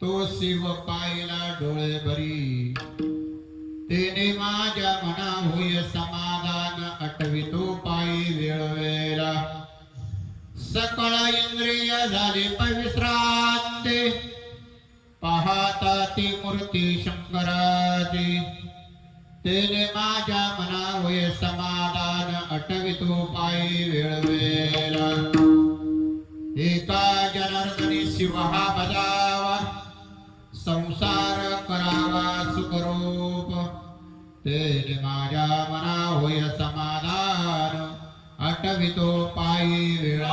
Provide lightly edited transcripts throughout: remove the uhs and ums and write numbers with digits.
तो शिव पाहिला डोळे भरी तेने माझ्या मना होय समाधान अटवितो पायी वेळवेळा सकळ इंद्रिय झाले पविश्रांती पाहता ती मूर्ती शंकराची तेने माझ्या मना होय समाधान अटवितो पायी वेळवेळा एका जनार्दनी शिव हा बजावा संसार करावा सुखरूप तेने माझ्या मना होय समाधान अटवितो पायी वेळवेळा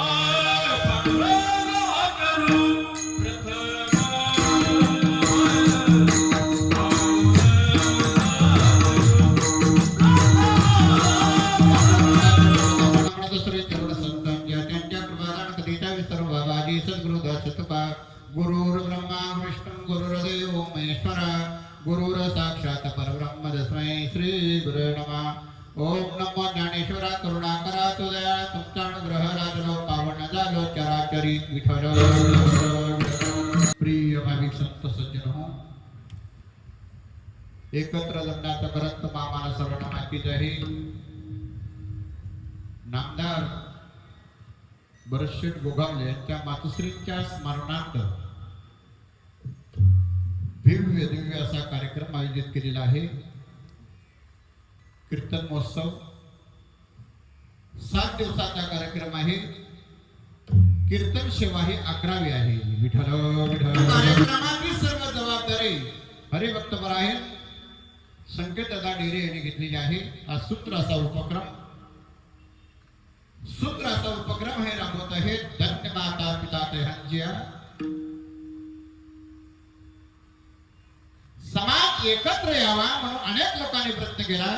गुरुर् ब्रह्मा विष्णु गुरुर्देव महेश्वर गुरुर साक्षात परब्रह्म तस्मै श्री गुरु नमः। ओम नमो ज्ञानेश्वरा करुणाकरा तुझ्या तुमचा अनुग्रह राजलो पावन झालो चराचरी विठ्ठल। प्रिय भाविक संत सज्जन हो, एकत्र जमण्याचा ग्रंथ मामाला सर्वांना माहितीच आहे। नामदार बरशेट गोगावले यांच्या मातुश्रींच्या स्मरणार्थ दिव्य दिव्य असा कार्यक्रम आयोजित केलेला आहे। कीर्तन महोत्सव 7 दिवसाचा कार्यक्रम आहे। कीर्तन सेवा ही 11वी आहे। विठ्ठल विठ्ठल कार्यक्रमाची सर्व जबाबदारी हरिभक्तवर आहे। संकेत दादा डेरे यांनी घेतलेली आहे। हा सूत्र असा उपक्रम हे राबवत आहे। धन्य माता पिता त्यांच्या समाज एकत्र यावा म्हणून अनेक लोकांनी प्रयत्न केला।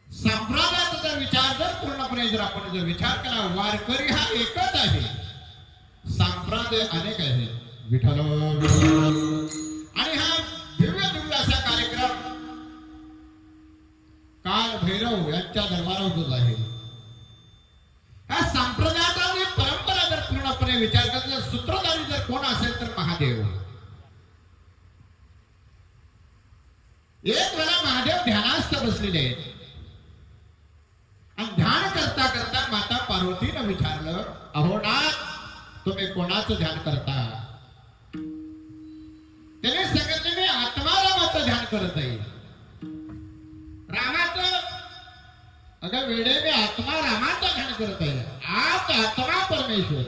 संप्रदायाचा जर विचार जर पूर्णपणे जर आपण जर विचार केला, वारकरी हा एकच आहे, संप्रदाय अनेक आहेत। विठ्ठल आणि हा दिव्य दिव्य असा कार्यक्रम काल भैरव यांच्या दरबारात आहे। हा संप्रदायाचा आणि परंपरा जर पूर्णपणे विचार करता, सूत्रधारी जर कोण असेल तर महादेव। एक वेळा महादेव ध्यानास्थ बसलेले आहेत आणि ध्यान करता करता माता पार्वतीने विचारलं, अहो नाथ तुम्ही कोणाचं ध्यान करता? त्याने सांगितले मी आत्मारामाचं ध्यान करत आहे। रामाचं अगं वेडे मी आत्मा रामाचं ध्यान करत आहे, आत आत्मा परमेश्वर।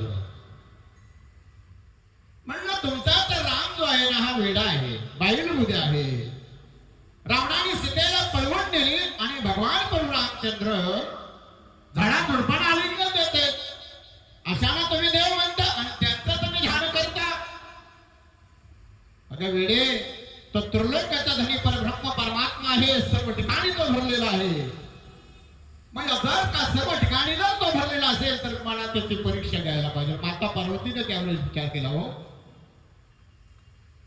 म्हणलं तुमचा तर राम जो आहे ना हा वेडा आहे, बाईलबुद्धी आहे। रावणाने सीतेला पळवून नेली आणि भगवान प्रभू रामचंद्र झाडा झुडपाला आलिंगन देते, अशाला तुम्ही देव म्हणता आणि त्यांचं तुम्ही ध्यान करता। अगं वेडे तो त्रिलोक्याचा धनी परब्रह्म परमात्मा आहे, सर्व ठिकाणी तो भरलेला आहे। मग जर का सर्व ठिकाणी जर तो भरलेला असेल तर मला त्याची परीक्षा घ्यायला पाहिजे। माता पार्वतीने त्यावेळेस विचार केला, हो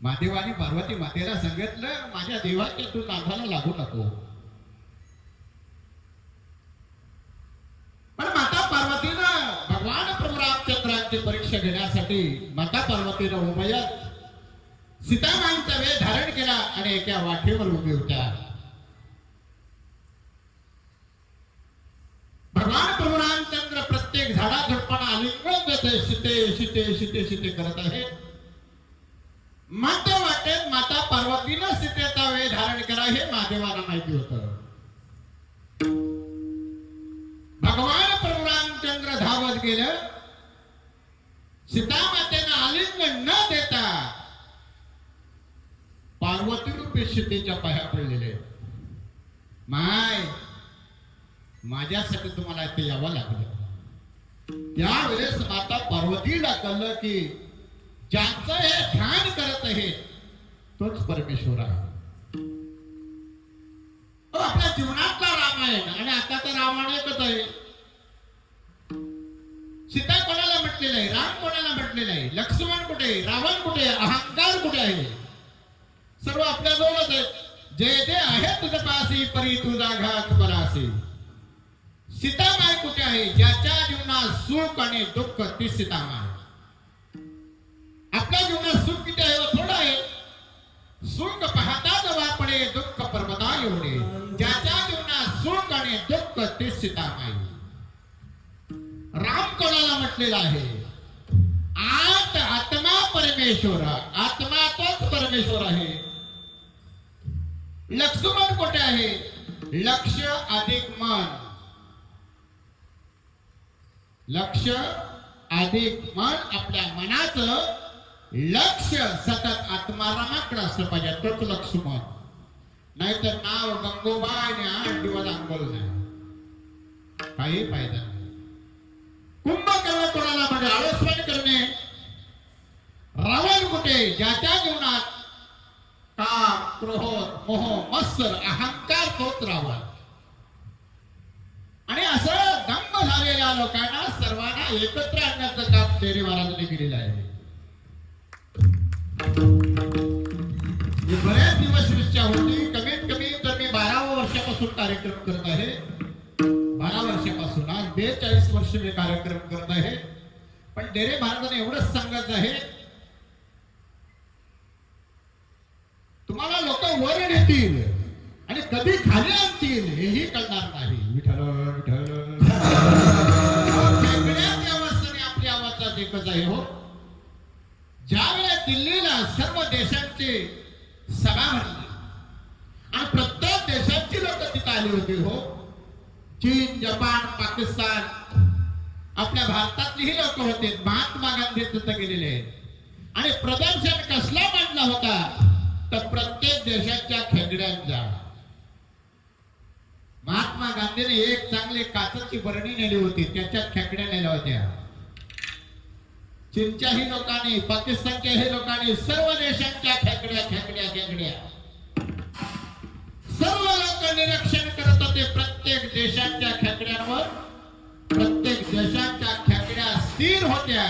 महादेवानी पार्वती मातेला सांगितलं, माझ्या देवाच्या तू नादाला लागू नको। पण माता पार्वतीनं भगवान प्रभू रामचंद्रांची परीक्षा घेण्यासाठी माता पार्वतीनं उमयत सीतामाईंचा वेळ धारण केला आणि एका वाटेवर उभी होत्या। भगवान प्रभू रामचंद्र प्रत्येक झाडा झुडपाला आलिंगन देते, सीते सीते सीते सीते करत आहे। मध्य वाटेत माता पार्वतीनं सीतेचा वेळ धारण केला हे महादेवाला माहिती होतं। भगवान प्रभू रामचंद्र धावत गेलं, सीता मातेनं आलिंगन न देता पार्वती रूपी सीतेच्या पाया पडलेले। माय माझ्यासाठी तुम्हाला इथे यावं लागलं। त्यावेळेस माता पार्वतीला कळलं की ज्यांचं हे ध्यान करत आहे तोच परमेश्वर आहे। आपल्या जीवनातला रामायण आणि आता तर रामायण एकच आहे। सीता कोणाला म्हटलेलं आहे, राम कोणाला म्हटलेलं आहे, लक्ष्मण कुठे, रावण कुठे, अहंकार कुठे आहे? सर्व आपल्या जवळच आहेत। जे जे आहे तुझ्या पासी परी तुझा घात परासी। सीतामाई कुठे आहे? ज्याच्या जीवनात सुख आणि दुःख ती सीतामाई। आपल्या जीवनात जीवनात सुख किती आहे व थोडं आहे. सुख पाहतात वापडे दुःख पर्वता एवढे. ज्याच्या जीवनात सुख आणि दुःख ते सीतामाई. राम कोणाला म्हटलेला आहे? आत्मा परमेश्वर. आत्मा तोच परमेश्वर आहे. लक्ष्मण कुठे आहे? लक्ष अधिक मन. लक्ष अधिक मन. आपल्या मनाचं लक्ष सतत आत्मारामाकडे असलं पाहिजे. तोच लक्ष्मण. नाहीतर नाव गंगोबाई आणि 8 दिवस अंघोळ नाही, काही फायदा नाही. कुंभकर्ण कोणाला म्हणजे आळसवाणी करणे. रावण कुठे? ज्याच्या जीवनात काम, क्रोध, मोह, मत्सर, अहंकार तोच रावण. आणि असं दंभ झालेल्या लोकांना सर्वांना एकत्र आणण्याचं काम तेरे महाराजांनी केलेलं आहे. बऱ्याच दिवस इच्छा होती. कमीत कमी तर मी 12व्या वर्षापासून कार्यक्रम करत आहे. 12 वर्षापासून आज 42 वर्ष मी कार्यक्रम करत आहे. पण डेरे महाराजांना एवढंच सांगायचं आहे, तुम्हाला लोक वर नेतील आणि कधी खाली आणतील हेही कळणार नाही. विठ्ठल विठ्ठल अवस्थेने आपली आवाजात एकच आहे हो. ज्यावेळेला दिल्लीला सर्व देशांची सभा भरली आणि प्रत्येक देशांची लोक तिथे आली होती हो. चीन, जपान, पाकिस्तान, आपल्या भारतातलीही लोक होते. महात्मा गांधी तिथे गेलेले आहेत. आणि प्रदर्शन कसला मांडला होता? तर प्रत्येक देशाच्या खेकड्यांचा. महात्मा गांधीने एक चांगली काचेची बरणी नेली होती, त्याच्यात खेकड्या नेल्या होत्या. चीनच्याही लोकांनी, पाकिस्तानच्याही लोकांनी, सर्व देशांच्या खेकड्या खेकड्या खेकड्या. सर्व लोक निरीक्षण करत होते प्रत्येक देशाच्या खेकड्यांवर. प्रत्येक देशाच्या खेकड्या स्थिर होत्या.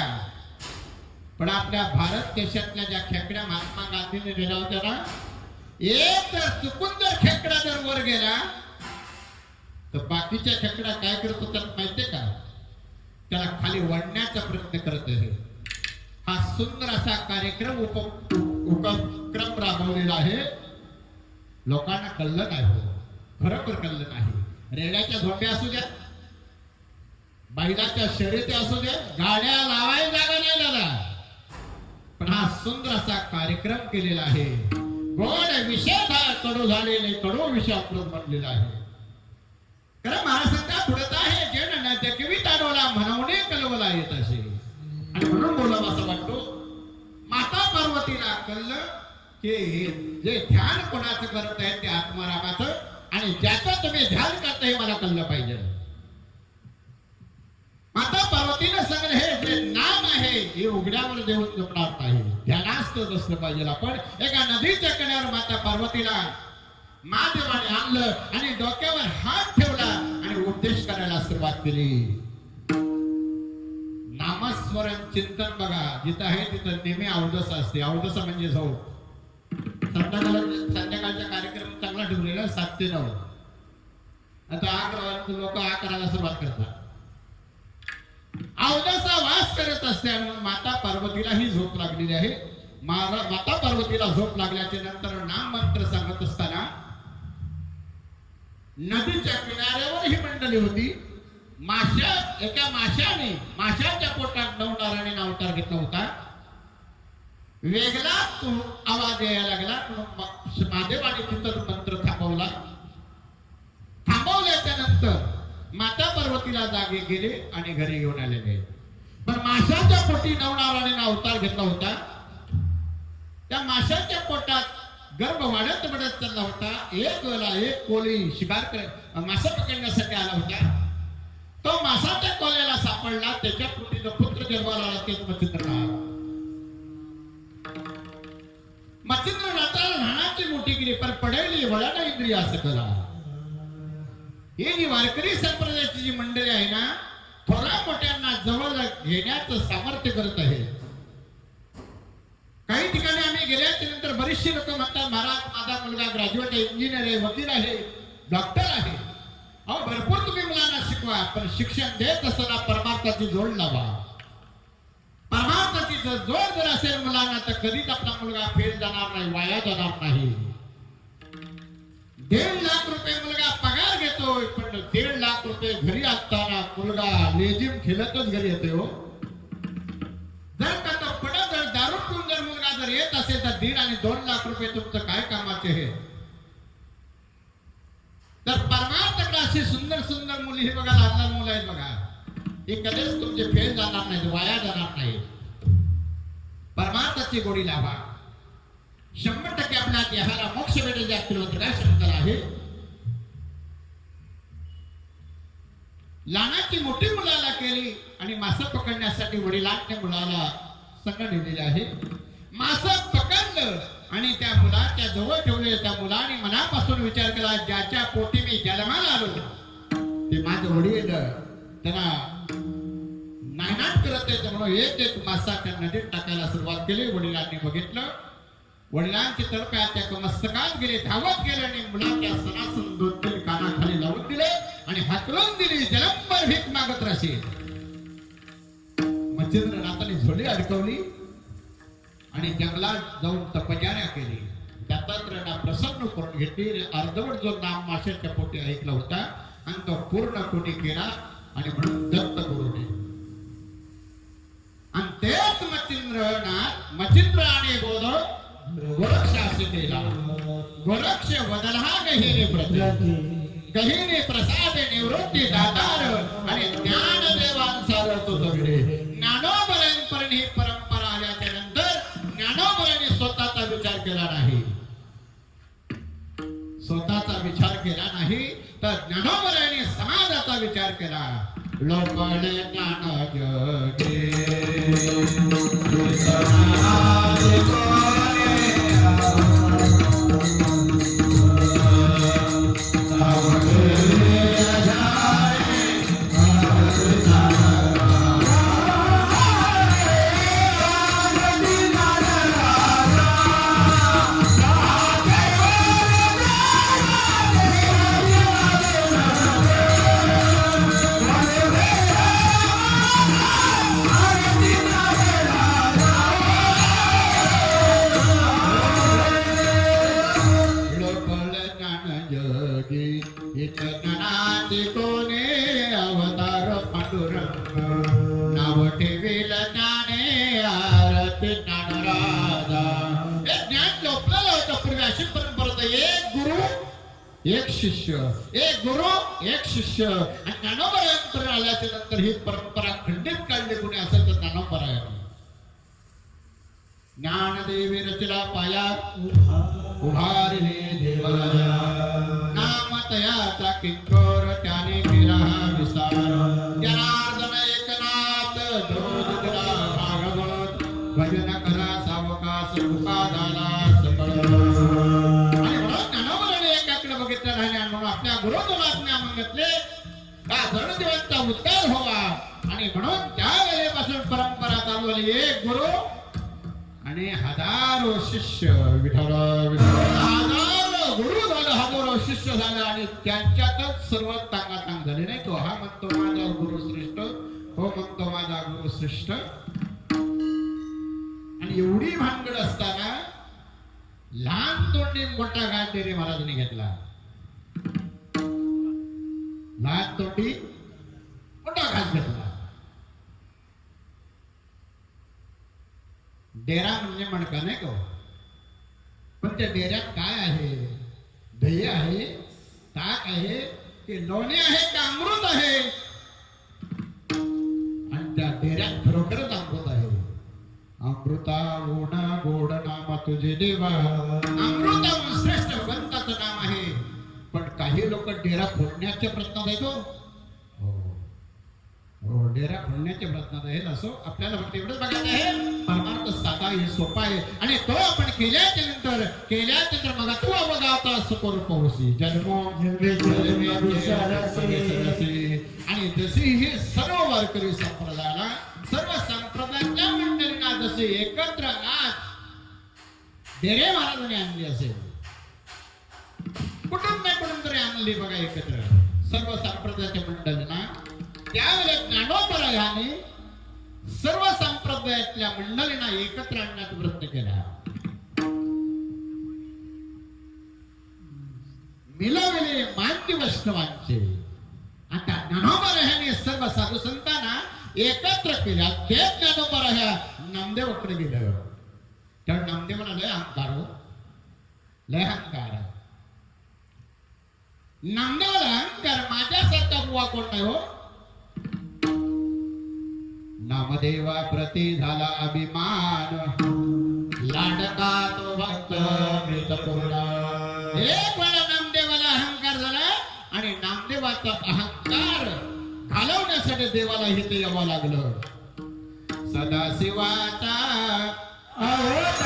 पण आपल्या भारत देशातल्या ज्या खेकड्या महात्मा गांधीने नेल्या होत्या ना, एक जर चुकून जर खेकडा जर वर गेला तर बाकीच्या खेकड्या काय करत होत्या माहितीये का? त्याला खाली वळण्याचा प्रयत्न करत आहे. हा सुंदर असा कार्यक्रम उपक्रम राबवलेला आहे. लोकांना कळलं नाही हो, खरोखर कळलं नाही. रेड्याच्या झोंब्या असू द्या, बैलाच्या शर्यती असू द्या, गाड्या लावायला जागा नाही दादा. पण हा सुंदर असा कार्यक्रम केलेला आहे. गोड विषय कडू झालेले कडू विषय आपलं बनलेला आहे. कारण महाराष्ट्राच्या पुढत आहे जे ना त्या कविता डोला म्हणवणे कलवला येत असे. आणि म्हणून बोलावं असं वाटतो. माता पार्वतीला कळलं की जे ध्यान कोणाचं करत आहे ते आत्मारामाचं, आणि ज्याचं तुम्ही ध्यान करता हे मला कळलं पाहिजे. माता पार्वतीनं सांगितलं हे जे नाम आहे हे उघड्यावर देऊन जपणार नाही, ध्यानास्थ असलं पाहिजे. आपण एका नदीच्या किनाऱ्यावर माता पार्वतीला महादेवाने आणलं आणि डोक्यावर हात ठेवला आणि उपदेश करायला सुरुवात केली. नामस्मरण चिंतन बघा, जिथं आहे तिथं नेहमी अवदस असते. अवदस म्हणजे झोप. संध्याकाळचा कार्यक्रम चांगला ठेवलेला 7 ते 9. आता 11 लोक करायला सुरुवात करतात. अवदसा वास करत असते. आणि माता पार्वतीला ही झोप लागलेली आहे. माता पार्वतीला झोप लागल्याच्या नंतर नाम मंत्र सांगत असताना नदीच्या किनाऱ्यावर ही मंडळी होती. एका माशाच्या पोटात नवनारायणाने अवतार घेतला होता. वेगळा आवाज यायला लागला. महादेवाने तिथं मंत्र थांबवला. थांबवल्याच्या नंतर माता पार्वतीला जागे गेले आणि घरी घेऊन आलेले. पण माशाच्या पोटी नवनारायणाने अवतार घेतला होता. त्या माशाच्या पोटात गर्भ वाढत वाढत चालला होता. एक वेळेला एक कोळी शिकार मासा पकडण्यासाठी आला होता. तो मासाच्या कोल्याला सापडला. त्याच्या पोटी जो पुत्र जन्माला आला तेच मच्छिंद्रनाथ. मच्छिंद्रनाथाला लहानाची मोठी केली पण पडेली वळाला इंद्रिय असं करा. ही जी वारकरी संप्रदायाची जी मंडळी आहे ना, थोड्या मोठ्यांना जवळ घेण्याचं सामर्थ्य करत आहे. काही ठिकाणी आम्ही गेल्याच्या नंतर बरीचशी लोक म्हणतात महाराज माझा मुलगा ग्रॅज्युएट आहे, इंजिनियर आहे, वकील आहे, डॉक्टर आहे. अहो भरपूर तुम्ही मुलांना शिकवा, पण शिक्षण देत असताना परमार्थाची जोड लावा. परमार्थ मातीचा जोर जर असेल मुलांना तर कधीच आपला मुलगा फेल जाणार नाही, वाया जाणार नाही. 1.5 लाख रुपये मुलगा पगार घेतोय, पण 1.5 लाख रुपये घरी असताना मुलगा लेजिम खेळतच घरी येतोय हो. जर का तो पडत जर दारू पिऊन जर मुलगा जर येत असेल तर 1.5 आणि 2 लाख रुपये तुमचं काय कामाचे हे. तर परमार्थकडे अशी सुंदर सुंदर मुली हे बघा, लहान लहान मुलं आहेत बघा, हे कधीच तुमचे फेल जाणार नाही, वाया जाणार नाही. परमार्थाची गोडी लावा, 100% आपल्या देहाला मोक्ष भेटेल. जास्त काय शंकर आहे. लहानाची मोठी मुलाला केली आणि मासे पकडण्यासाठी वडिलांनी मुलाला संग दिलेले आहे. मासे पकडलं आणि त्या मुलाच्या जवळ ठेवले. त्या मुलाने मनापासून विचार केला, ज्याच्या पोटी मी जन्माला आलो ते माझं वडील त्यांना नायनाट करत आहे, म्हणून एक मासा त्या नदीत टाकायला सुरुवात केली. वडिलांनी बघितलं, वडिलांचे तळपाय त्या मस्तकात गेले, धावत गेले आणि मुलाच्या सणासून 2-3 कानाखाली लावून दिले आणि हाकलून दिली. जलंबर भीक मागत राहशील. मच्छिंद्रनाथाने झोली अडकवली आणि जंगलात जाऊन तपश्चर्या केली. दत्तात्रयाला प्रसन्न करून घेतली. अर्धवट जो नाम माशाच्या पोटी ऐकला होता आणि तो पूर्ण कोणी केला आणि म्हणून दत्त गुरुने. आणि तेच मच्छिंद्र आणि गोरक्ष असे केला. गोरक्ष वदला गहिनी गहिनी प्रसाद निवृत्ती दातार आणि ज्ञानदेवांसार तो जगले. ज्ञानोबरांपर्यंत ही परंपरा आल्याच्या नंतर ज्ञानोबरांनी स्वतःचा विचार केला नाही. स्वतःचा विचार केला नाही तर ज्ञानोबरांनी समाजाचा विचार केला. लोकले ज्ञान जगे एक शिष्य, एक गुरु एक शिष्य. आणि ज्ञानोबरांपर्यंत आल्याच्या नंतर ही परंपरा खंडित काढली कोणी असेल तर ज्ञानोबराय. ज्ञानदेवी रचला पाया उभारले देवालया. नाम तयाचा किंकर त्याने केला विस्तार. जनार्दन एकनाथ जोज दिला भागवत. भजन करा सावकाश मुका झाला सकळ. आपल्या गुरुजनांना मागितले का जडदेवांचा उद्धार व्हावा आणि म्हणून त्या वेळेपासून परंपरा चालू झाली. एक गुरु आणि हजारो शिष्य. विठ्ठल हजारो गुरु झाले, हजारो शिष्य झाले आणि त्यांच्यातच सर्व तांगातांग झाले. नाही तो हा म्हणतो माझा गुरु श्रेष्ठ, हो म्हणतो माझा गुरु श्रेष्ठ. आणि एवढी भानगड असताना लहान तोंडी मोठा घाट डेरे महाराजांनी घेतला. लहान तोंडी मोठा घास घेतला. डेरा म्हणजे मणका नाही का, पण त्या डेऱ्यात काय आहे? दही आहे, ताक आहे, की लोणी आहे का अमृत आहे? आणि त्या डेऱ्यात खरोखरच अमृत आहे. अमृता ओढा गोड नाम तुझे देवा. अमृत श्रेष्ठ भगवंताचं नाम आहे. पण काही लोक डेरा फोडण्याच्या प्रयत्नात आहेत. हो, डेरा फोडण्याच्या प्रयत्नात आहेत. असो आपल्याला फक्त एवढंच बघायचं आहे, परमार्थ साधा आहे, सोपा आहे आणि तो आपण केल्याच्या नंतर मग तू अवगाता सुखरूप होसी जन्मो आणि जशी ही सर्व वारकरी संप्रदायाला, सर्व संप्रदायाच्या मंडळींना जसे एकत्र आज डेरे महाराजांनी आणली असेल, कुठून नाही कुठून तरी आणली बघा एकत्र सर्व संप्रदायाच्या मंडळींना. त्यावेळेस ज्ञानोबरायाने सर्व संप्रदाय समुदायातल्या मंडळींना एकत्र आणण्याचा प्रयत्न केला. मिळवले मान्य वैष्णवांचे. आता ज्ञानोबा ह्याने सर्व साधू संतांना एकत्र केल्या. ते ज्ञानोबा ह्या नामदेवाकडे गेलं. त्या नामदेवाला लय अहंकार हो, लय अहंकार. नामदेवाला अहंकार, माझ्यासारखा बुवा कोण नाही हो. नामदेवा प्रति झाला अभिमान, लाडका तो भक्त मृतपूर्ण. एक वेळा नामदेवाला अहंकार झाला आणि नामदेवाचा अहंकार घालवण्यासाठी देवाला इथे यावं लागलं. सदाशिवाचा अवतार,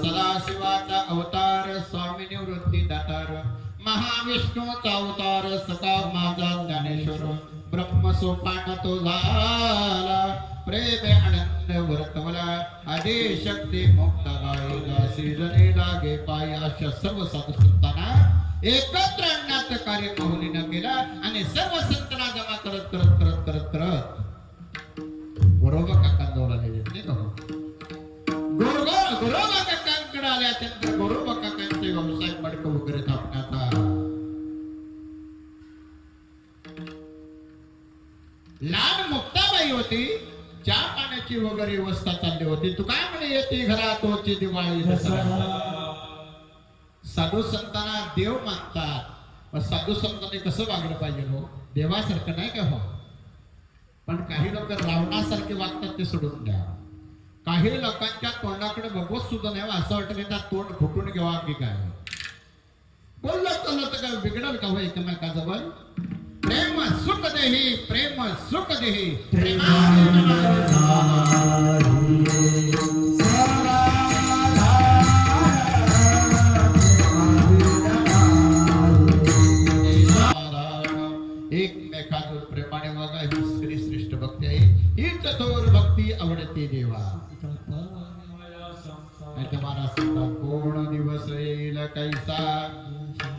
सदाशिवाचा अवतार, स्वामी निवृत्ती दातार, महाविष्णूचा अवतार, सखा माझा ज्ञानेश्वर, ब्रह्म सोपान तो झाला, प्रेम आनंद वर्तवला, आदि शक्ती मुक्त गायला, सीजने लागे पाय. अशा सर्व साधू संतांना एकत्र आणण्याचं कार्य माऊलीनं केलं आणि सर्व संतांना जमा करत करत करत करत करत गोरोबा काकांजवळ आले. नाही का गोरोबा काकांकडे आल्यानंतर गोरोबा काकांचे व्यवसाय मडक वगैरे थापण्याचा. लहान मुक्ताबाई होती, चहा पाण्याची वगैरे व्यवस्था चालली होती. तू काय म्हणे येते घरात होती दिवाळी दसरा. साधू संतांना देव मानतात, पण साधू संतांनी कसं वागलं पाहिजे हो, देवासारखं नाही का हो. पण काही लोक रावणासारखे वागतात, ते सोडून द्या. काही लोकांच्या तोंडाकडे बघवत सुद्धा नाही, असं वाटतं की तोंड फुटून घ्यावा की काय. बोललं चाललं तर काय बिघडल का हो एकमेकाजवळ. प्रेम सुख देही, प्रेम सुख देही, एकमेकांवर प्रेमाने वागा. ही श्री श्रेष्ठ भक्ती आहे, हीच थोर भक्ती आवडते देवा. तुम्हाला सांगता कोण दिवस येईल कैसा,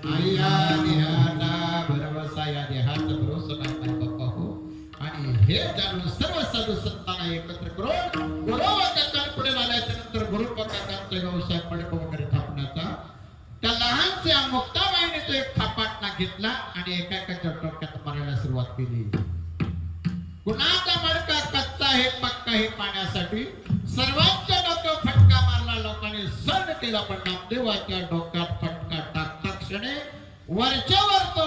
आया देहाचा भरवसा, या देहाचा भरोसा नाही बाप्पा हो. आणि हे जाणून सर्व साधू संतांना एकत्र करून गोरोबा काकांपुढे आल्याच्या नंतर गोरोबा काकांचा व्यवसाय मडक वगैरे थापण्याचा. त्या लहानशा मुक्ताबाईने तो एक थापाटणा घेतला आणि एकाच्या डोक्यात मारायला सुरुवात केली. कुणाचा मडका कच्चा आहे पक्का हे पाण्यासाठी सर्वांच्या डोक्यावर फटका मारला. लोकांनी सण केला, पण नामदेवाच्या डोक्यात फटका टाकता क्षणी वरच्यावर तो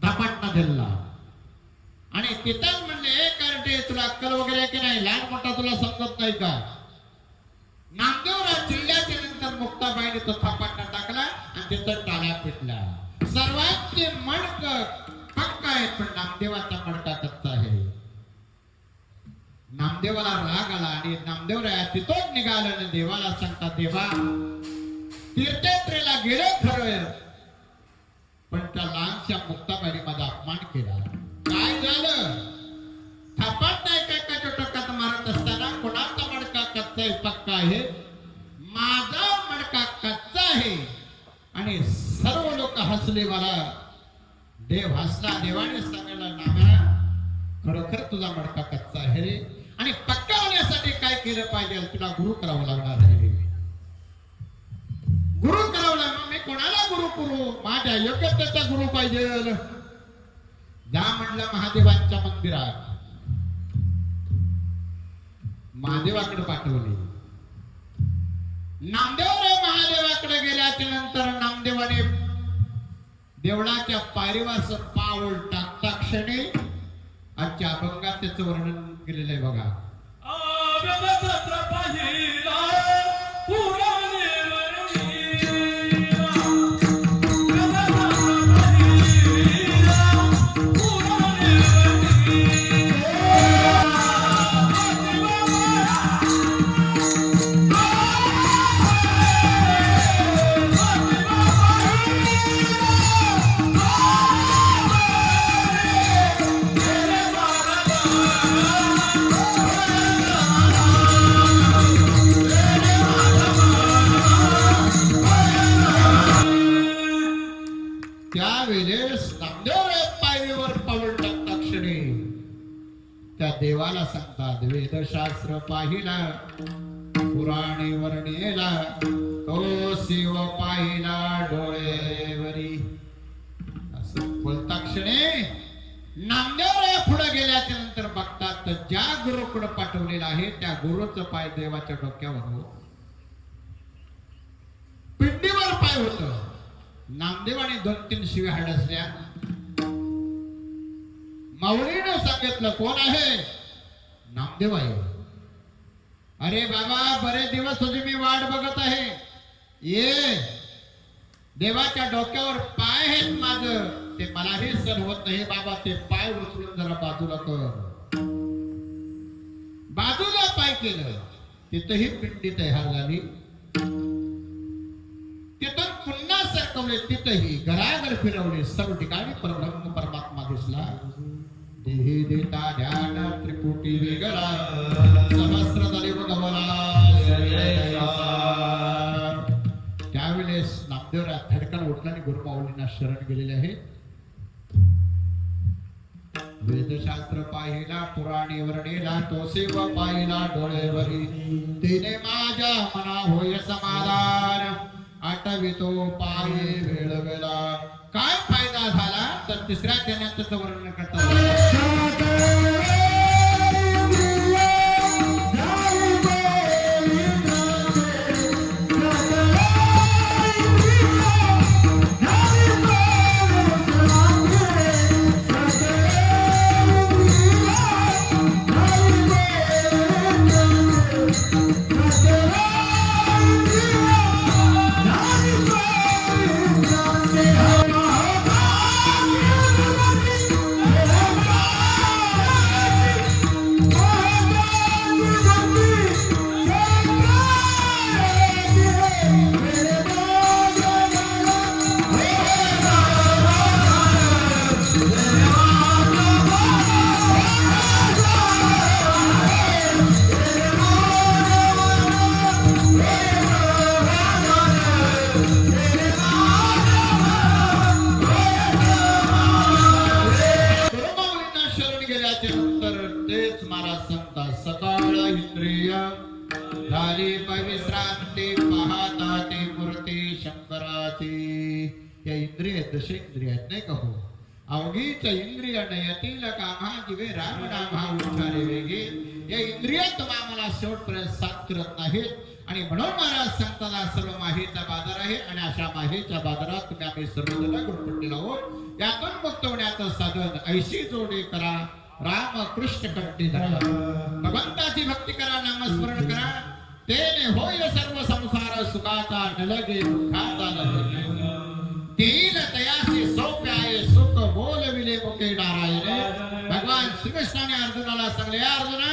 धपाटणा दिला. आणि तिथंच म्हणले, कारण तुला अक्कल वगैरे की नाही, लहान मोठा तुला समजत नाही का. नामदेवराव चिल्ल्याच्या नंतर मुक्ताबाईने तो थापाटणा टाकला आणि तिथं टाळ्या पिटला. सर्वांचे मडक पक्का आहे, पण नामदेवाचा मडका कच्चा आहे. नामदेवाला राग आला आणि नामदेवराया तिथून निघाला आणि देवाला सांगतात, देवा तीर्थयात्रेला गेलो खरं, पण त्या लहानशा मुक्ताबाईने माझा अपमान केला. काय झालं. थापाट नाही एकाच्या टोकात मारत असताना कोणाचा मडका कच्चा आहे पक्का आहे, माझा मडका कच्चा आहे. आणि सर्व लोक हसले. मला देव हसला. देवाने सांगितलं, नाम्या खरोखर तुझा मडका कच्चा आहे रे, आणि पक्का होण्यासाठी काय केलं पाहिजे, तुला गुरु करावं लागणार आहे. गुरु करावं लागणार. मी कोणाला गुरु करू, माझ्या योग्यतेचा गुरु पाहिजे. जा म्हणलं महादेवांच्या मंदिरात, महादेवाकडे पाठवले. नामदेवराव महादेवाकडे गेल्याच्या नंतर नामदेवाने देवळाच्या पायरीवर पाऊल टाकता क्षणी आजच्या अभंगात त्याचं वर्णन केलेलं आहे बघा. त्यावेळेस नामदेव पायरीवर पाऊल टाकता क्षणी त्या देवाला सांगतात वेदशास्त्र पाहिला पुराणे वर्णेला तो शिव पाहिला डोळेवरी असं बोलता क्षणी नामदेव पुढे गेल्याच्या नंतर बघतात तर ज्या गुरुकडे पाठवलेला आहे त्या गुरुचं पाय देवाच्या डोक्यावर पिंडीवर पाय होत नामदेवाने 2-3 शिव्या हाडसल्या माऊलीने सांगितलं कोण आहे नामदेव आहे अरे बाबा बरेच दिवस तुझी मी वाट बघत आहे ये देवाच्या डोक्यावर पाय आहेत माझं ते मलाही सण होत नाही बाबा ते पाय उचलून जरा बाजूला कर बाजूला पाय केलं तिथंही पिंडी तयार झाली तिथून पुन्हा सरकवले तिथंही घराघर फिरवले सर्व ठिकाणी परब्रह्म परमात्मा दिसला देही देता ध्यान त्रिपुटी वेगळा सहस्र तरी त्यावेळेस नामदेवराज धडकन उठला आणि गुरुमाऊलींना शरण गेलेले आहे वेदशास्त्र पाहिला पुराणे वर्णेला तो सेवा पाहिला डोळेवरी तिने माझ्या मना होय समाधान आठवितो पाये वेळ वेळा काय फायदा झाला तर तिसऱ्या ध्यानात त्याचं वर्णन करतात नाही का हो अवघीच इंद्रिय नयतील कामा जिवे राम नामा उच्चारे वेगे या इंद्रिय तुम्हाला शेवटपर्यंत साथ करत नाहीत आणि म्हणून महाराज सांगताना सर्व माहेचा बाजार आहे आणि अशा माहेच्या बाजारात तुम्ही आम्ही सर्वजण गुरुपट्टीला आहोत यातून मुक्त होण्याचं साधन ऐशी जोडे करा राम कृष्ण कंठी धरा भगवंताची भक्ती करा नामस्मरण करा तेने होय सर्व संसार सुखाचा नलगे दुःखाचा नलगे तीन तयासी सोप्याये सुख बोलविले मुके नारायण भगवान श्रीकृष्णाने अर्जुनाला सांगले अर्जुना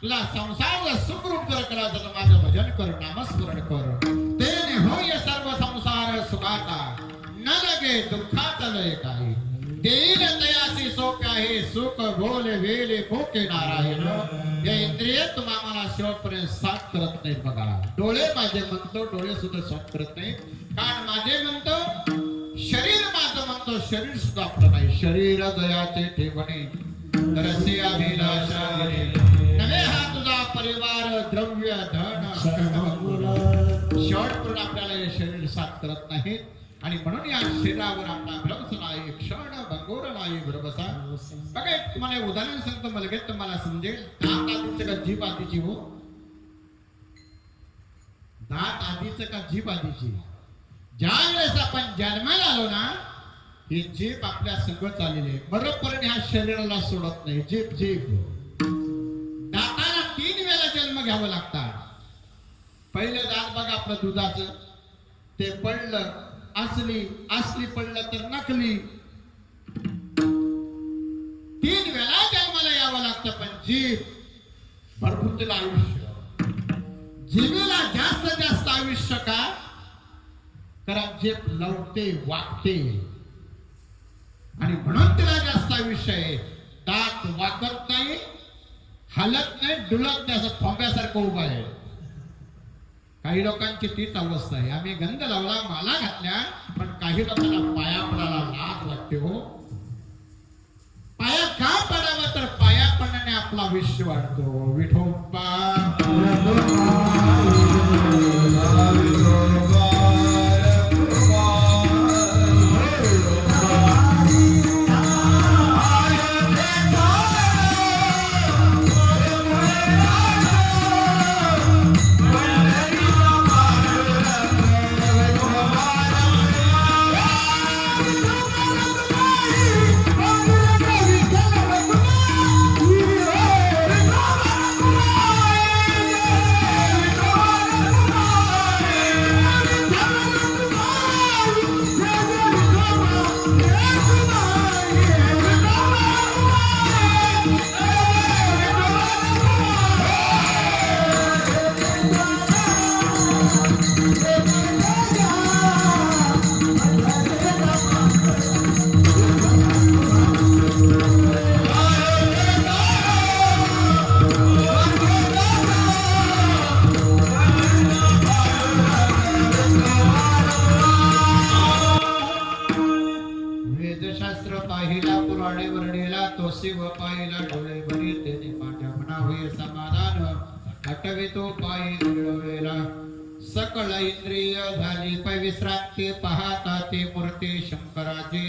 तुला संसार सुख रूप जर करायचं तर माझं भजन कर नामस्मरण कर तेने होय सर्व संसार सुखाचा न लगे दुःखाचा लय काही तीन तयासी सोप्याये सुख बोले वेले मुके नारायण या इंद्रिय तुम्हाला शेवटपर्यंत साथ करत नाहीत बघा डोळे माझे म्हणतो डोळे सुद्धा साथ करत नाही कान माझे म्हणतो शरीर माझं म्हणतो शरीर सुद्धा आपलं नाही शरीर दयाचे ठेवणे रसे अभिलाषा नवे हा तुझा परिवार द्रव्य धन शेवटपर्यंत आपल्याला हे शरीर साथ करत नाहीत आणि म्हणून या शरीरावर आपला भ्रमस नाही क्षण भंगोर नाही भ्रमसा बघा तुम्हाला उदाहरण सांगतो मला घेत तुम्हाला समजेल दात आधीचं का जीभ आधीची हो दात आधीचं का जीभ आधीची ज्या वेळेस आपण जन्माला आलो ना ही जीभ आपल्या संगत आलेली आहे बरोबर ह्या शरीराला सोडत नाही जीभ दाताला 3 वेळा जन्म घ्यावा लागतात पहिले दात बघा आपलं दुधाचं ते पडलं असली पडलं तर नकली 3 वेळा जन्माला यावं लागतं पण जीभ भरपूर तिला आयुष्य जीवेला जास्त आयुष्य का कारण जीभ लवते वागते आणि म्हणून तिला जास्त आयुष्य आहे दात वाकत नाही हलत नाही डुलत नाही असं फोंब्यासारखं उभं आहे काही लोकांची तीच अवस्था आहे. आम्ही गंध लावला, माला घातल्या, पण काही लोकांना पाया पडायला लाज वाटते हो. पाया का पडावा, तर पाया पडण्याने आपला आयुष्य वाढतो. विठोबा वेदशास्त्र पाहिला, पुराणे वर्णिला, तोसी व पाहिला डोळे भरी, तेने माझ्या मना होई समाधान, हटवितो पायी मिळवेला. सकळ इंद्रिय झाली पै विश्रांती, पाहता ते मूर्ती शंकराची.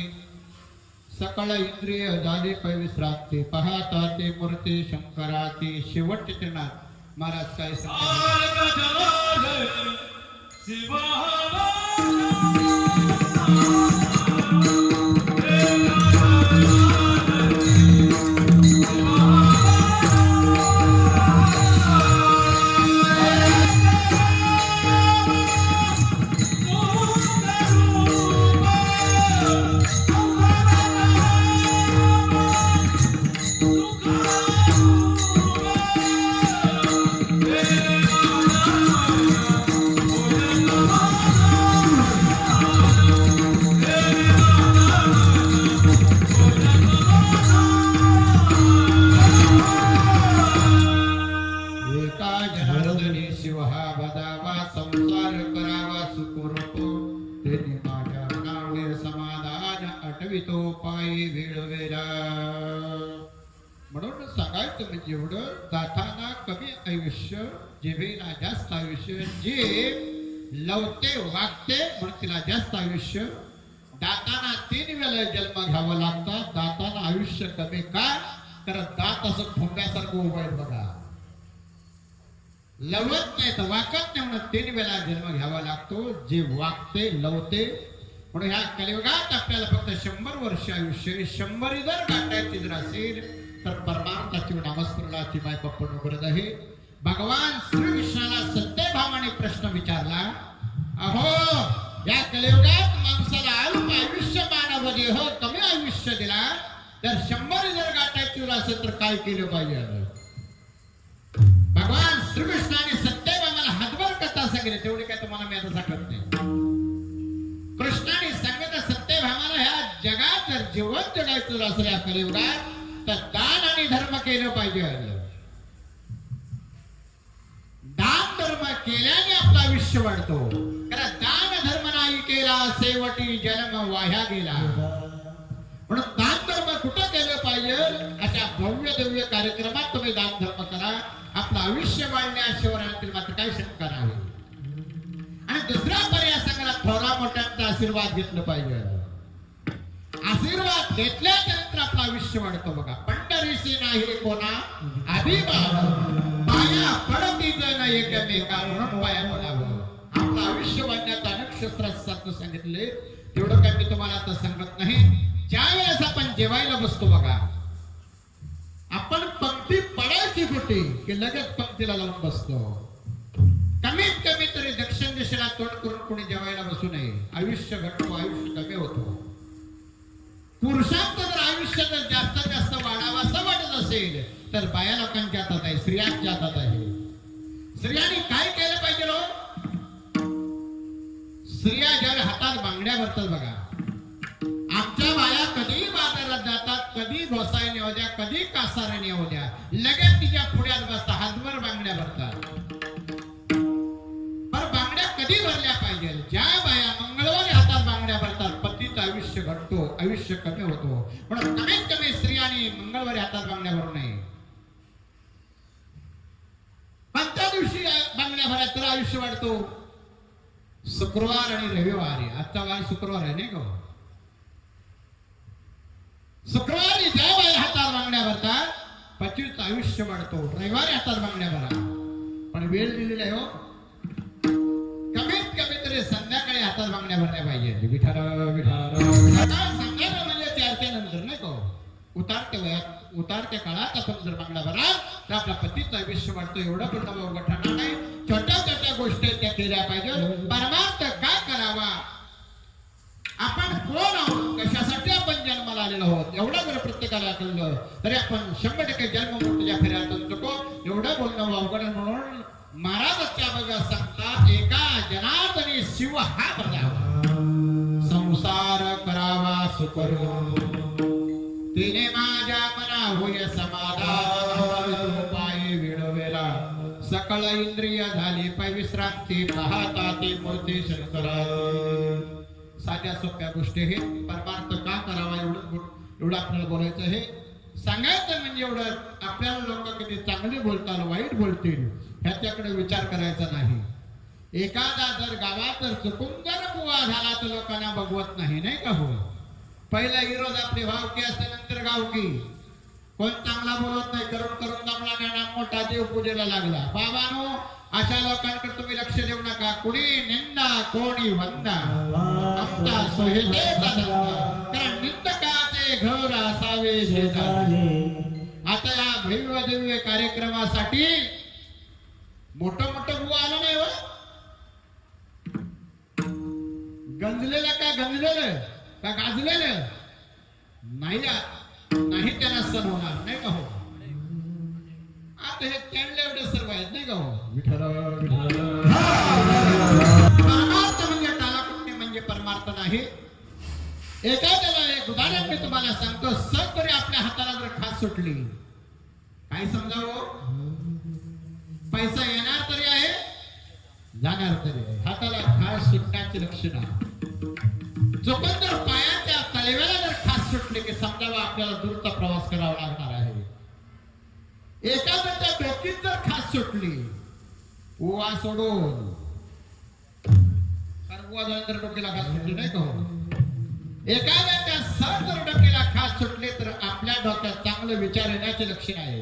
सकळ इंद्रिय झाली पै विश्रांती, पाहता ते मूर्ती शंकराची. शेवटचे चरणात महाराज काय म्हणून सांगायचं म्हणजे एवढं, दाताना कमी आयुष्य, जिभेला जास्त आयुष्य. जे लवते वागते म्हणून तिला जास्त आयुष्य. दाताना 3 वेळा जन्म घ्यावा लागतात. दाताना आयुष्य कमी का, तर दात असं ठोंब्यासारखं उभं आहे बघा, लवत नाही तर वाकत नाही, म्हणून 3 वेळा जन्म घ्यावा लागतो. जे वागते लवते, म्हणून ह्या कलियुगात आपल्याला फक्त 100 वर्ष आयुष्य. 100 जर गाठायची जर असेल तर परमार्थाची नामस्मरणाची माय पप्पन करत आहे. भगवान श्रीकृष्णाला सत्यभामाने प्रश्न विचारला, अहो या कलियुगात माणसाला अल्प आयुष्य मानव देह कमी आयुष्य दिला, तर 100 जर गाठायची जर असेल तर काय केलं पाहिजे. भगवान श्रीकृष्णाने सत्यभामाला हातभर कथा सांगितली, तेवढी काय तुम्हाला मी आता सांगत नाही. कृष्णाने सांगितलं सत्यभामाला ह्या जगात जर जीवन जगायचं असेल या कलियुगात, तर दान आणि धर्म केलं पाहिजे. दान धर्म केल्याने आपलं आयुष्य वाढतो. कारण दान धर्म नाही केला, शेवटी जन्म वाया गेला. म्हणून दान धर्म कुठं केलं पाहिजे, अशा भव्य दिव्य कार्यक्रमात तुम्ही दान धर्म करा. आपलं आयुष्य वाढण्याशिवाय मात्र काय शंका नाही. आणि दुसरा पर्याय सांगा, थोरा मोठ्यांचा आशीर्वाद घेतलं पाहिजे. आशीर्वाद घेतल्यानंतर आपलं आयुष्य वाढतो. बघा, पंढरीशी नाही कोणा अभिमान, पाया पडती जण एकमेका, म्हणून पाया पडावं. आपलं आयुष्य वाढण्याचा अनेक शास्त्रात सांगितले, तेवढं काय मी तुम्हाला आता सांगत नाही. ज्या वेळेस आपण जेवायला बसतो बघा, आपण पंक्ती पडायची कुठे की लगेच पंक्तीला लावून बसतो. कमीत कमी तरी दक्षिण दिशेला तोंड करून कोणी जेवायला बसू नये. आयुष्य घटतो, आयुष्य कमी होतो. पुरुषांचं जर आयुष्य जर जास्त जास्त वाढावं असं वाटत असेल तर बाया लोकांच्या हातात आहे, स्त्रियांच्या हातात आहे. स्त्रियांनी काय केलं पाहिजे रो? स्त्रिया ज्यावेळी हातात बांगड्या भरतात बघा, आमच्या बाया कधी बाजारात जातात, कधी घोसायने होत्या, कधी कासाराने होत्या, लगेच तिच्या पुढ्यात बसतात, हातभर बांगड्या भरतात. पण आयुष्य कमी होतो. म्हणून कमीत कमी स्त्रियांनी मंगळवारी हातात बांगड्या भरू नये. कोणत्या दिवशी बांगड्या भरात तर आयुष्य वाढतो? शुक्रवार आणि रविवारी. आजचा वार शुक्रवार आहे नाही का? शुक्रवारी ज्या बाई हातात बांगड्या भरतात 25 आयुष्य वाढतो. रविवारी हातात बांगड्या भरा. पण वेळ दिलेला आहे हो. कमीत कमी तरी संध्याकाळी हातात बांगड्या भरल्या पाहिजे. विठार संध्याकाळ म्हणजे 4च्या नंतर नाही का? उतारत्या वयात उतारत्या काळात आपण जर बांगड्या भराल तर आपल्या पतीचं आयुष्य वाढतो. एवढं पण नवं ठरणार नाही. छोट्या छोट्या गोष्टी त्या केल्या पाहिजे. परमार्थ काय करावा? आपण कोण आहोत? कशासाठी आपण जन्माला आलेलो आहोत? एवढं जर प्रत्येकाला कळलं तरी आपण 100% जन्ममृत्यूच्या फेऱ्यातून चुको. एवढं बोलणं अवघड म्हणून महाराज त्या बघा सांगतात, एका जनार्दनी शिव हा बघावा, संसार करावा सुकरून, तिने माझ्या मना होय समाधान, पायी विळवेला सकळ इंद्रिय झाली पै विश्रांती, पाहता ती मूर्ती शंकराची. साध्या सोप्या गोष्टी हे परमार्थ का करावा एवढं आपल्याला बोलायचं आहे. सांगायचं म्हणजे एवढं आपल्याला लोक कधी चांगले बोलतात वाईट बोलतील ह्याच्याकडे विचार करायचा नाही. एखादा जर गावात जर चुकून जर बुवा झाला तर लोकांना बघवत नाही नाही का? हो, पहिला विरोध आपली भावकी असते, नंतर गावकी. कोण चांगला बोलत नाही, करून करून दमला गाणा मोठा देव पूजेला लागला. बाबानो, अशा लोकांकडे तुम्ही लक्ष देऊ नका. कुणी निंदा कोणी वंदा, आमचा सोहेतेचा धंदा, कारण निंदकाचे घर असावे शेजारी. आता या भव्य दिव्य कार्यक्रमासाठी मोठं बुवा आलं नाही. गंजलेलं का गंजलेलं का गाजलेलं नाही, नाही त्यांना सण होणार नाही का? हो, आता हे त्यांना एवढे सर्व आहेत नाही का? हो, विठ्ठल परमार्थ म्हणजे टालाकुंडी म्हणजे परमार्थ नाही. एखाद्याला एक उदाहरण मी तुम्हाला सांगतो. सण तरी आपल्या हाताला जर खास सुटली, काय समजावं? पैसा येणार तरी आहे, जाणार तरी आहे. हाताला खास सुटण्याची लक्षणं. चुकून जर पायाच्या तळव्याला जर खास सुटले की समजावं आपल्याला दूरचा प्रवास करावा लागणार आहे. एखाद्याच्या डोकीत जर खास सुटली, उवा सोडून, कारण उवा झाल्यानंतर डोक्याला खास सुटली नाही का? एखाद्याच्या सर जर डोक्याला खास सुटले तर आपल्या डोक्यात चांगले विचार येण्याचे लक्षण आहे.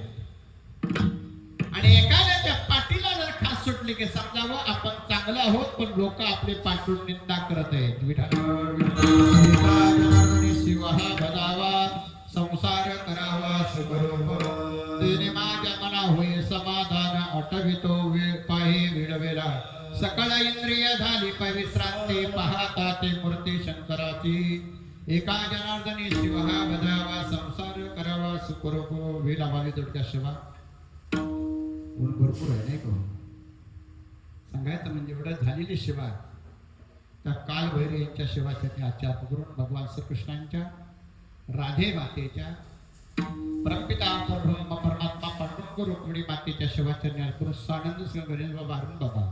आणि एखाद्याच्या पाठीला जर खास सुटली की समजावं आपण चांगलं आहोत, पण लोक आपले पाठवून निंदा करत आहेत. शिव हा भजावा, संसार करावा सुखरूप, तिने माझ्या मना होई समाधान, अटवितो पाही विळवेला, सकळ इंद्रिय झाली पै विश्रांती, पाहता ते मूर्ती शंकराची. एका जनार्दनी शिव हा भजावा, संसार करावा सुखरूप. वेळ लावावी थोडक्या शिवा. ऊन भरपूर आहे नाही का? सांगायचं म्हणजे एवढं झालेली शिवा त्या काल भैरव यांच्या शिवासाठी आचार करून भगवान श्रीकृष्णांच्या, राधे मातेच्या, परमपिता परब्रह्म परमात्मा पांडुरंग रुक्मिणी मातेच्या शिवाचरणी अर्पण स्वानंद सिंह गणेश बाबा अरुण बाबा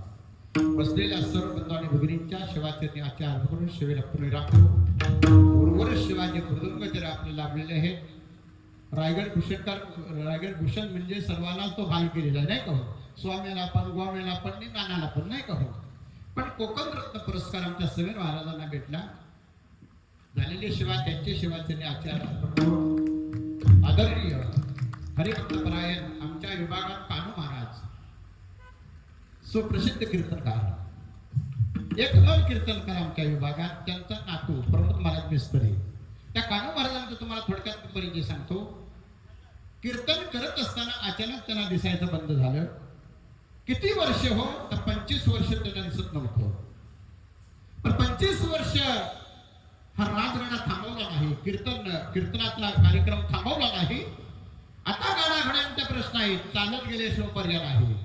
बसलेल्या सर्व बंधू आणि भगिनींच्या शिवाचरणी आचार करून शिवेला पुणे राखतो. उर्वर शिवाचे मृदुंग जर आपले लाभलेले आहेत. रायगड भूषण म्हणजे सर्वांना तो भान केलेला नाही का? स्वामीला पण, गोव्याला पण, नानाला पण नाही का? पण कोकण रत्न पुरस्कार आमच्या समीर महाराजांना भेटला. झालेली शिवा त्यांचे शिवाचे आचार आदरणीय हरिभक्तपरायण आमच्या विभागात कान्हू महाराज, सुप्रसिद्ध कीर्तनकार, एक नव कीर्तनकार आमच्या विभागात. त्यांचा नातू प्रमोद महाराज मिस्त्री. त्या कान्हू महाराजांचा तुम्हाला थोडक्यात परिचय सांगतो. कीर्तन करत असताना अचानक त्यांना दिसायचं बंद झालं. किती वर्ष? हो तर 25 वर्ष त्यांना दिसत नव्हतं. पण 25 वर्ष हा राजगाडा थांबवला नाही, कीर्तनातला कार्यक्रम थांबवला नाही. आता गाडाघोड्यांचा प्रश्न आहे, चालत गेल्याशिवाय पर्याय नाही.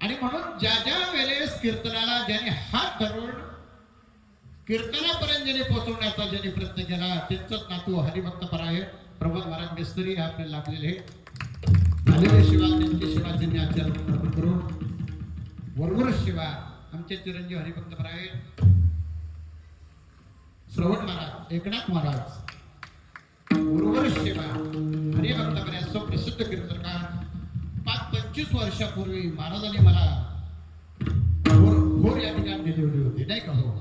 आणि म्हणून ज्या ज्या वेळेस कीर्तनाला ज्याने हात धरून कीर्तनापर्यंत ज्याने पोहोचवण्याचा ज्याने प्रयत्न केला, त्यांचाच नातू हरिभक्तपरायण प्रमोद महाराज मिस्त्री हे आपल्याला लागलेले झालेले शिवा त्यांचे शिवाचे आचार करून वरवर शिवा आमचे चिरंजीव हरिभक्तपरायण श्रवण महाराज, एकनाथ महाराज हरिभक्ताकडे सुप्रसिद्ध कीर्तनकार 25 वर्षापूर्वी महाराजांनी मला भोर या ठिकाणी नेली होती नाही का हो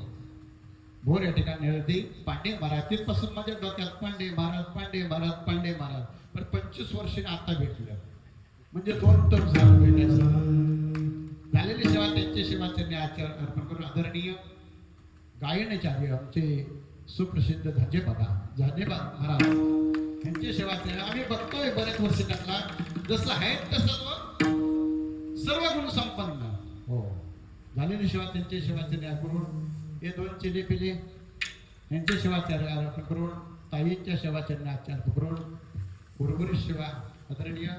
भोर या ठिकाणी नेली होती पांडे महाराज तिथपासून माझ्या डोक्यात पांडे महाराज पांडे महाराज पांडे महाराज पण 25 वर्षाने आता भेटलं म्हणजे 2 टर्म झालं भेटायचं झालेली सेवा त्यांची सेवाचरणी आचार्य अर्पण करून आदरणीय गायनाचार्य आमचे सुप्रसिद्ध झांजेबा महाराज यांची सेवाचरण आम्ही बघतोय बरेच वर्ष त्यांना जसं आहेत तसं सर्व गुण संपन्न हो झालेली सेवा त्यांची सेवाचरणी अर्पण हे 2 चिले पिले यांच्या सेवाचरण अर्पण करून ताईंच्या सेवाचरणी आचार्य करून उर्वरित सेवा आदरणीय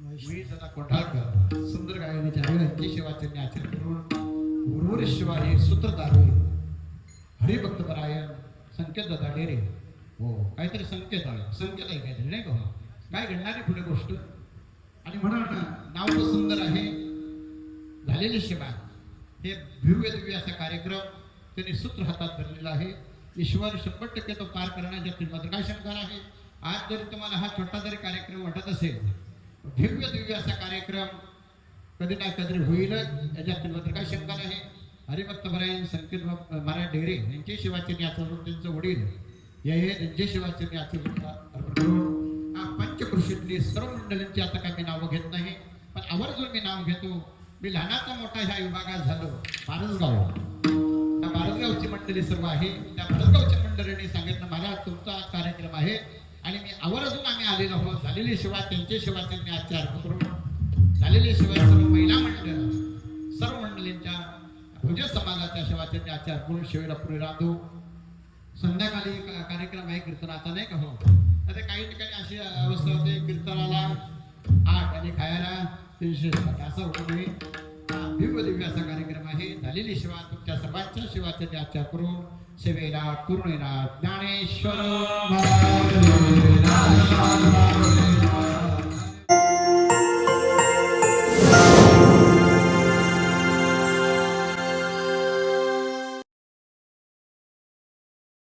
मी सदा कोंढाळकर सुंदर गायनाचार्य यांची सेवाचरणी आचार्य करून उर्वरित सेवा हे सूत्रधार हरिभक्त परायण संकेत दादा डेरे हो काहीतरी संकेत आहे काहीतरी नाही का काय घडणारी पुढे गोष्ट आणि म्हणून नाव तर सुंदर आहे झालेली सेवा हे भव्य दिव्य असा कार्यक्रम त्यांनी सूत्र हातात धरलेला आहे ईश्वर 100% तो पार करण्याच्या मात्र काय शंका आहे आज जरी तुम्हाला हा छोटा जरी कार्यक्रम वाटत असेल भव्य दिव्य असा कार्यक्रम कधी ना कधी होईलच याच्यात मात्र काय शंका नाही हरिभक्त परायण संकेत महाराज डेरे यांची सेवाचरणी आचरण त्यांचं वडील हे त्यांचे सेवाचरणी आचरण अर्पण करून पंचकृषीतली सर्व मंडळींची आता काय मी नावं घेत नाही पण आवर्जून मी नाव घेतो मी लहानाचा मोठा ह्या विभागात झालो बारसगाव त्या बारसगावची मंडळी सर्व आहे त्या बारसगावच्या मंडळींनी सांगितलं महाराज तुमचा कार्यक्रम आहे आणि मी आवर्जून आम्ही आलेलो आहोत झालेली सेवा त्यांची सेवाचरणी आचार्य करून झालेली सेवा सर्व महिला मंडळ सर्व मंडळींच्या भोजन समाजाच्या सेवाचरणी आचार्य करून शेवेला पुढे राहतो संध्याकाळी कार्यक्रम आहे कीर्तनाचा नाही का हो आता काही ठिकाणी अशी अवस्था होते कीर्तनाला 8 आणि खायला 360 असं होतं नाही दिव्य दिव्य असा कार्यक्रम आहे झालेली सेवा तुमच्या सर्वांच्या सेवाचरणी आचार्य करून सेवेला करुणेला ज्ञानेश्वर